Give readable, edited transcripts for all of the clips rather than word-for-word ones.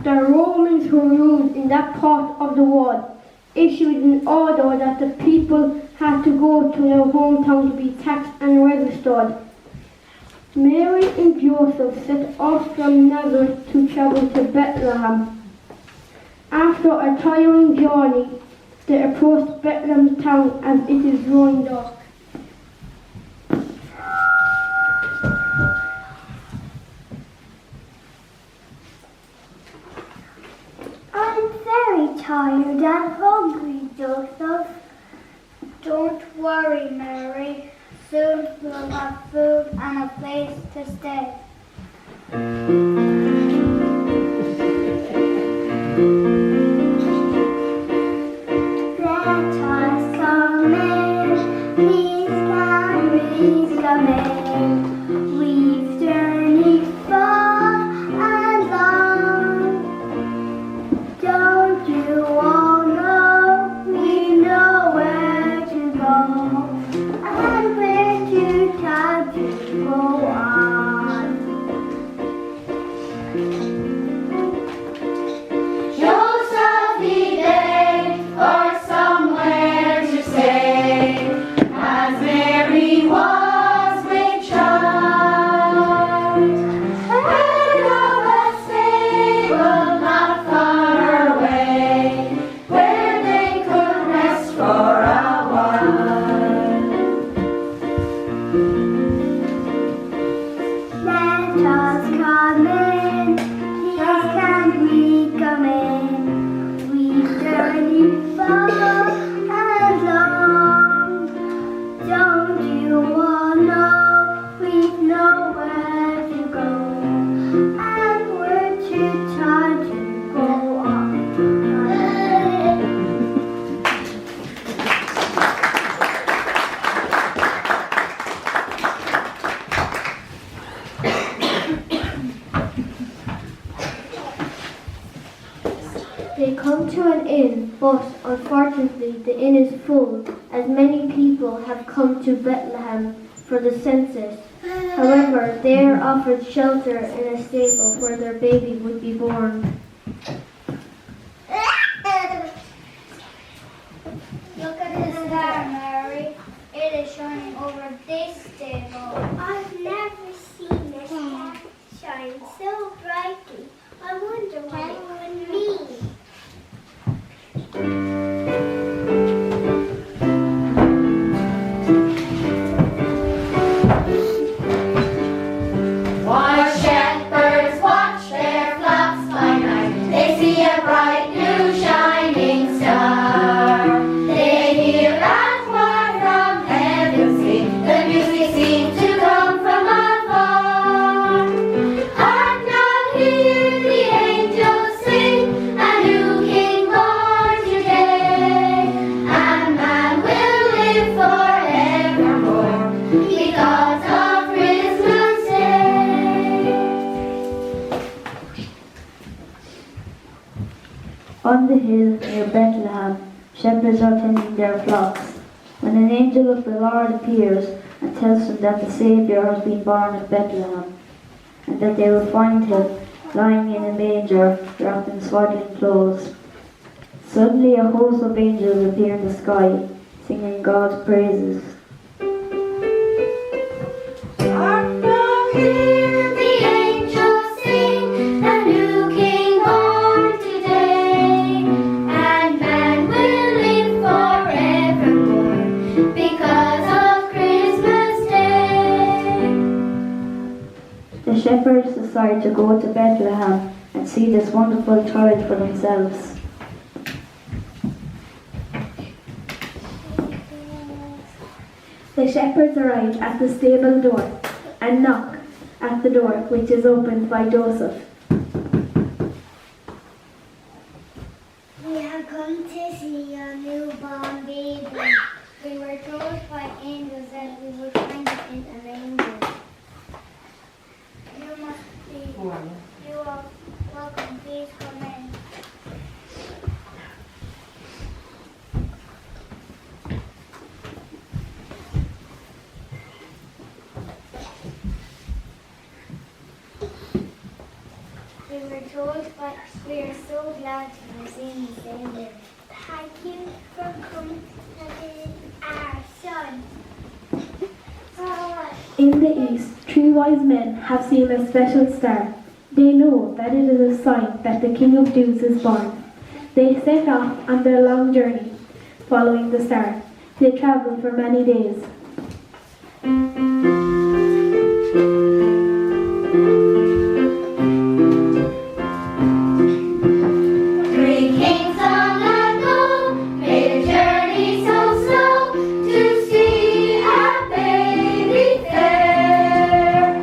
The Romans who ruled in that part of the world issued an order that the people had to go to their hometown to be taxed and registered. Mary and Joseph set off from Nazareth to travel to Bethlehem. After a tiring journey, they approached Bethlehem town as it is growing dark. I'm very tired and hungry, Joseph. Don't worry, Mary. Soon we'll have food and a place to stay. Let us come in, please can we come in? We've journeyed far and long. Don't you all know we know where to go and where to try to go on? Joseph, he begged for somewhere to stay, as Mary was with child. Heard of a stable not far away, where they could rest for a while. Let us come in, please can we come in? We've journeyed far and long. Don't you all know we've nowhere to go and where to try to go on? They come to an inn, but unfortunately the inn is full, as many people have come to Bethlehem for the census. However, they are offered shelter in a stable where their baby would be born. Look at the star, Mary. It is shining over this stable. I've never seen a star shine so brightly. I wonder what it would mean. While shepherds watch their flocks by night, they see a bright new shining star. They hear a choir from heaven sing, the music seems to come from afar. Hark now, hear the angels sing, a new king born today, and man will live forevermore because of Christmas Day. On the hill near Bethlehem, shepherds are tending their flocks, when an angel of the Lord appears and tells them that the Saviour has been born in Bethlehem, and that they will find him lying in a manger, wrapped in swaddling clothes. Suddenly a host of angels appear in the sky, singing God's praises. Hark now, hear the angels sing, a new king born today, and man will live forevermore because of Christmas Day. The shepherds decide to go to Bethlehem and see this wonderful child for themselves. The shepherds arrive at the stable door and knock at the door, which is opened by Joseph. We have come to see your newborn baby. We were told by angels that we would find it in a manger. You must be. You are welcome. Please come in. We were told, but we are so glad to have seen the same day. Thank you for coming to visit our son. In the east, 3 wise men have seen a special star. They know that it is a sign that the King of Jews is born. They set off on their long journey, following the star. They travel for many days. Three kings long ago made a journey so slow to see a baby fair.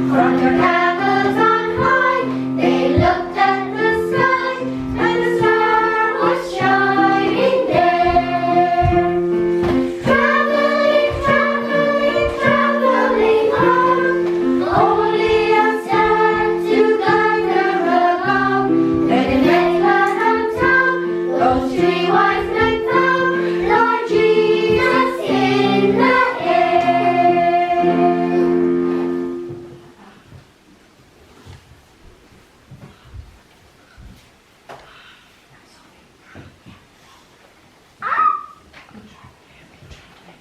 From their camels on high, they looked at the sky, and the star was shining there. Traveling, traveling, traveling on, only a star to guide them along. When they met Bethlehem town, those 3 wise men found Lord Jesus in the air.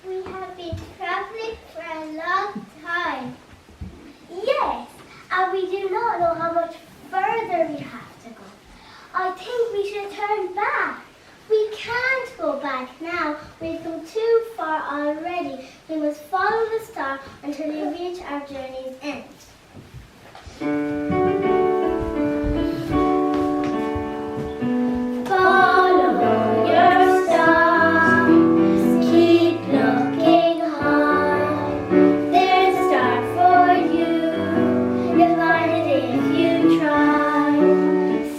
We have been traveling for a long time. Yes, and we do not know how much further we have to go. I think we should turn back. We can't go back now. We've come too far already. We must follow the star until we reach our journey's end. Follow your star. Keep looking high. There's a star for you. You'll find it if you try.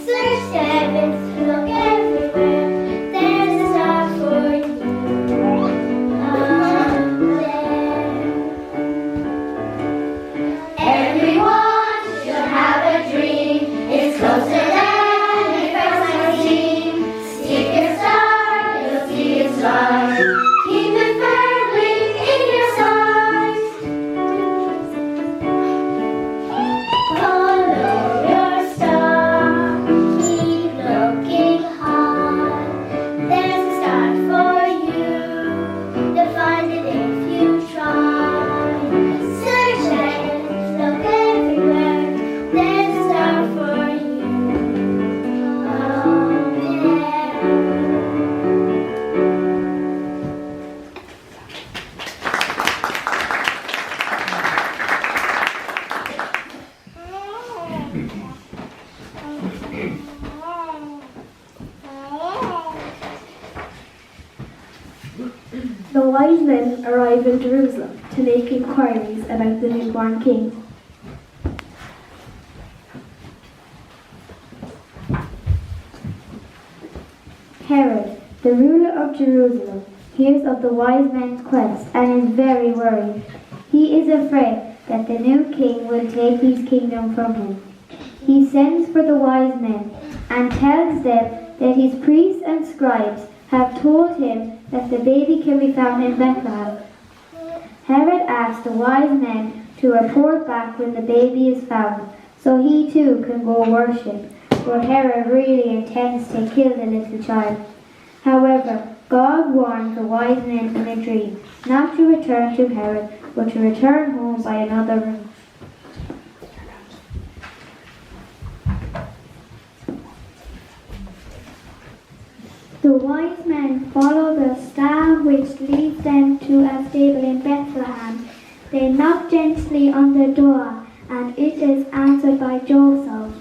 Search the heavens, look everywhere. There's a star for you. Up there. Everyone should have a dream. It's closer than it first might seem. Seek your star, you'll see its light. Keep it firmly in your sight. Follow your star. Keep looking high. There's a star for you. You'll find it if you try. Search the heavens, look everywhere. There's a star for you. Up there. The wise men arrive in Jerusalem to make inquiries about the newborn king. Herod, the ruler of Jerusalem, hears of the wise men's quest and is very worried. He is afraid that the new king will take his kingdom from him. He sends for the wise men and tells them that his priests and scribes have told him that the baby can be found in Bethlehem. Herod asks the wise men to report back when the baby is found, so he too can go worship, for Herod really intends to kill the little child. However, God warns the wise men in a dream not to return to Herod, but to return home by another route. The wise men follow the star which leads them to a stable in Bethlehem. They knock gently on the door, and it is answered by Joseph.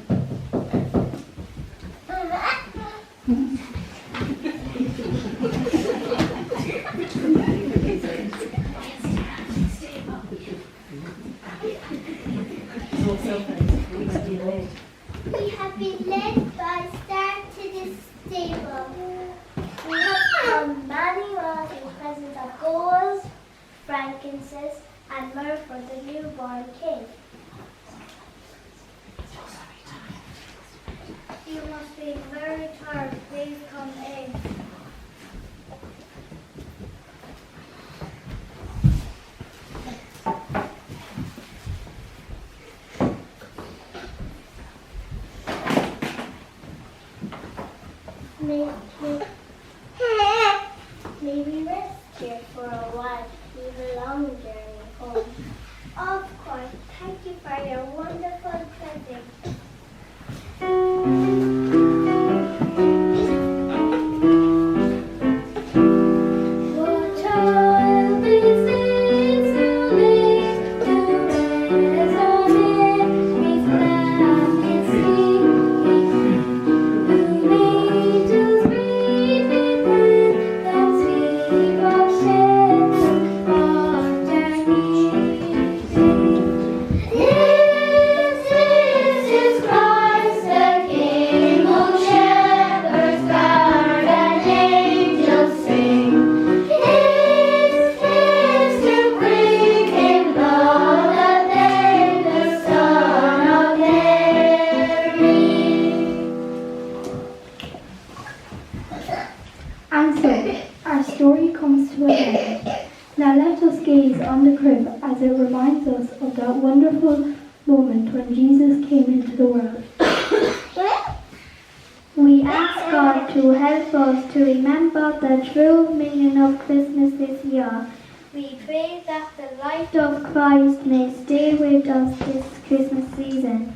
We have been led by star to this stable. We have come many miles in presence of gold, frankincense, and myrrh for the newborn king. You must be very tired. Please come in. May we rest here for a while? We've a long journey home. Of course. Thank you for your wonderful present. What child is this who lives to rest on Mary's lap and sleep? Whom angels breathe within that sleep of shepherds of their knees? This is Christ the King, whom shepherds guard and angels sing. His to bring him love that then the Son of Mary. And so, our story comes to an end. Now let us gaze on the crib as it reminds us of that wonderful moment when Jesus came into the world. We ask God to help us to remember the true meaning of Christmas this year. We pray that the light of Christ may stay with us this Christmas season.